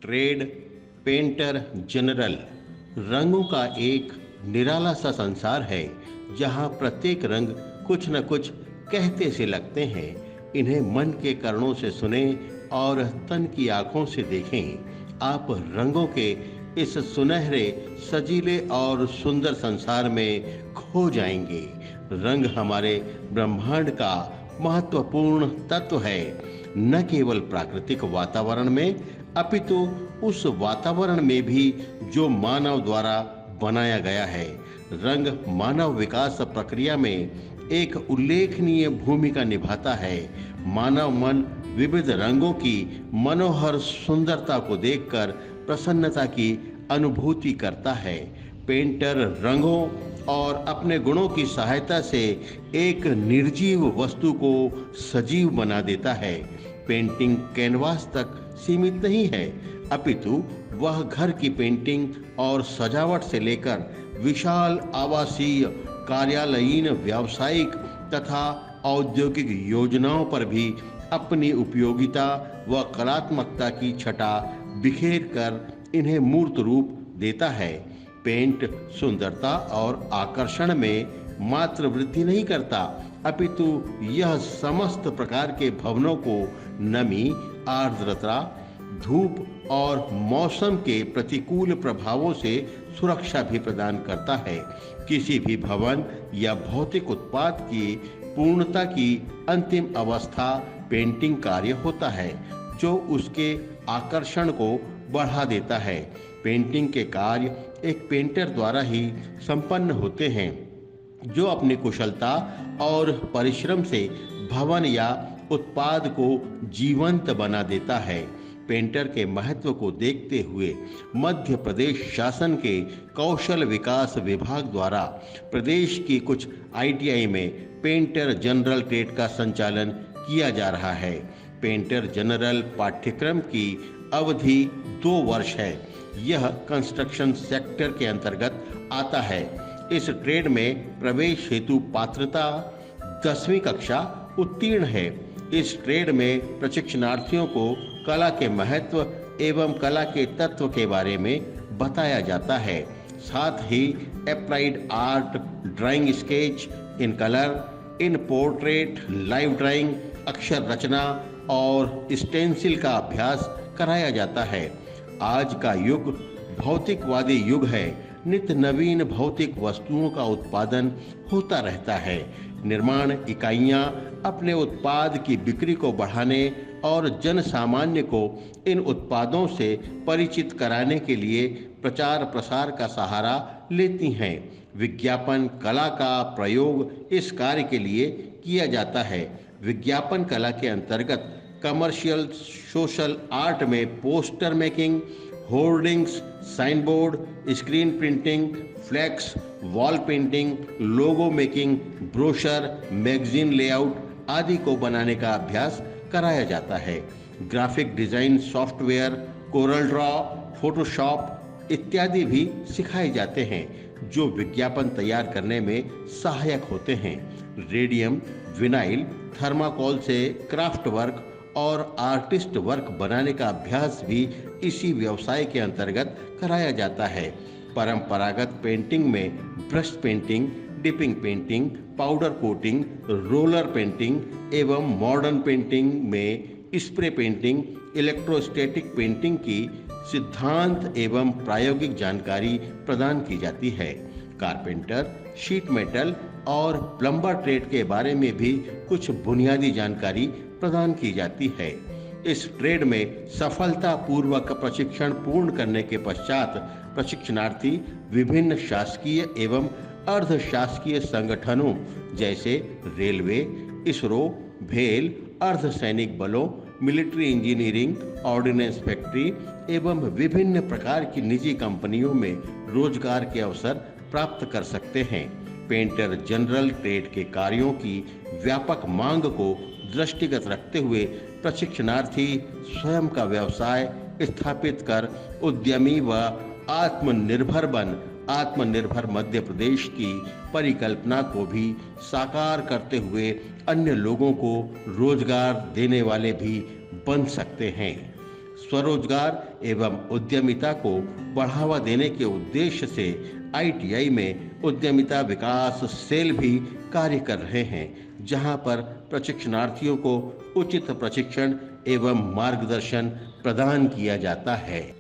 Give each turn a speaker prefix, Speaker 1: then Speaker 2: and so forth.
Speaker 1: Trade painter general रंगों का एक निराला सा संसार है जहां प्रत्येक रंग कुछ न कुछ कहते से लगते हैं। इन्हें मन के कर्णों से सुने और तन की आंखों से देखें। आप रंगों के इस सुनहरे सजीले और सुंदर संसार में खो जाएंगे। रंग हमारे ब्रह्मांड का महत्वपूर्ण तत्व है, न केवल प्राकृतिक वातावरण में अपितु उस वातावरण में भी जो मानव द्वारा बनाया गया है। रंग मानव विकास प्रक्रिया में एक उल्लेखनीय भूमिका निभाता है। मानव मन विविध रंगों की मनोहर सुंदरता को देखकर प्रसन्नता की अनुभूति करता है। पेंटर रंगों और अपने गुणों की सहायता से एक निर्जीव वस्तु को सजीव बना देता है। पेंटिंग कैनवास तक सीमित नहीं है, अपितु वह घर की पेंटिंग और सजावट से लेकर विशाल आवासीय, कार्यालयीन, व्यावसायिक तथा औद्योगिक योजनाओं पर भी अपनी उपयोगिता व कलात्मकता की छटा बिखेर कर इन्हें मूर्त रूप देता है। पेंट सुंदरता और आकर्षण में मात्र वृद्धि नहीं करता, अपितु यह समस्त प्रकार के भवनों को नमी, आर्द्रता, धूप और मौसम के प्रतिकूल प्रभावों से सुरक्षा भी प्रदान करता है। किसी भी भवन या भौतिक उत्पाद की पूर्णता की अंतिम अवस्था पेंटिंग कार्य होता है, जो उसके आकर्षण को बढ़ा देता है। पेंटिंग के कार्य एक पेंटर द्वारा ही संपन्न होते हैं, जो अपनी कुशलता और परिश्रम से भवन या उत्पाद को जीवंत बना देता है। पेंटर के महत्व को देखते हुए मध्य प्रदेश शासन के कौशल विकास विभाग द्वारा प्रदेश की कुछ आईटीआई में पेंटर जनरल ट्रेड का संचालन किया जा रहा है। पेंटर जनरल पाठ्यक्रम की अवधि 2 वर्ष है। यह कंस्ट्रक्शन सेक्टर के अंतर्गत आता है। इस ट्रेड में प्रवेश हेतु पात्रता 10वीं कक्षा उत्तीर्ण है। इस ट्रेड में प्रशिक्षणार्थियों को कला के महत्व एवं कला के तत्व के बारे में बताया जाता है। साथ ही applied art, drawing, sketch in colour, in portrait, live drawing, अक्षर रचना और स्टेंसिल का अभ्यास कराया जाता है। आज का युग भौतिकवादी युग है। नित्य नवीन भौतिक वस्तुओं का उत्पादन होता रहता है। निर्माण इकाइयां अपने उत्पाद की बिक्री को बढ़ाने और जन सामान्य को इन उत्पादों से परिचित कराने के लिए प्रचार प्रसार का सहारा लेती हैं। विज्ञापन कला का प्रयोग इस कार्य के लिए किया जाता है। विज्ञापन कला के अंतर्गत कमर्शियल सोशल आर्ट में poster making, hoardings, sign board, screen printing, flex, wall painting, logo making, brochure, magazine layout आदि को बनाने का अभ्यास कराया जाता है। Graphic design software, CorelDRAW, Photoshop इत्यादि भी सिखाए जाते हैं, जो विज्ञापन तैयार करने में सहायक होते हैं। रेडियम, विनाइल, थर्माकोल से क्राफ्ट वर्क और आर्टिस्ट वर्क बनाने का अभ्यास भी इसी व्यवसाय के अंतर्गत कराया जाता है। परंपरागत पेंटिंग में brush painting, dipping painting, powder coating, roller painting एवं मॉडर्न पेंटिंग में स्प्रे पेंटिंग, इलेक्ट्रोस्टैटिक पेंटिंग की सिद्धांत एवं प्रायोगिक जानकारी प्रदान की जाती है। कारपेंटर, शीट मेटल और प्लम्बर ट्रेड के बारे में भी कुछ बुनियादी जानकारी प्रदान की जाती है। इस ट्रेड में सफलतापूर्वक प्रशिक्षण पूर्ण करने के पश्चात प्रशिक्षणार्थी विभिन्न शासकीय एवं अर्ध शासकीय संगठनों जैसे रेलवे, इसरो, भेल, अर्धसैनिक बलों, मिलिट्री इंजीनियरिंग, ऑर्डिनेंस फैक्ट्री एवं विभिन्न प्रकार की निजी कंपनियों में रोजगार के अवसर प्राप्त कर सकते हैं। पेंटर जनरल ट्रेड के कार्यों की व्यापक मांग को दृष्टिगत रखते हुए प्रशिक्षणार्थी स्वयं का व्यवसाय स्थापित कर उद्यमी व आत्मनिर्भर बन आत्मनिर्भर मध्य प्रदेश की परिकल्पना को भी साकार करते हुए अन्य लोगों को रोजगार देने वाले भी बन सकते हैं। स्वरोजगार एवं उद्यमिता को बढ़ावा देने के उद्देश्य से ITI में उद्यमिता विकास सेल भी कार्य कर रहे हैं, जहां पर प्रशिक्षणार्थियों को उचित प्रशिक्षण एवं मार्गदर्शन प्रदान किया जाता है।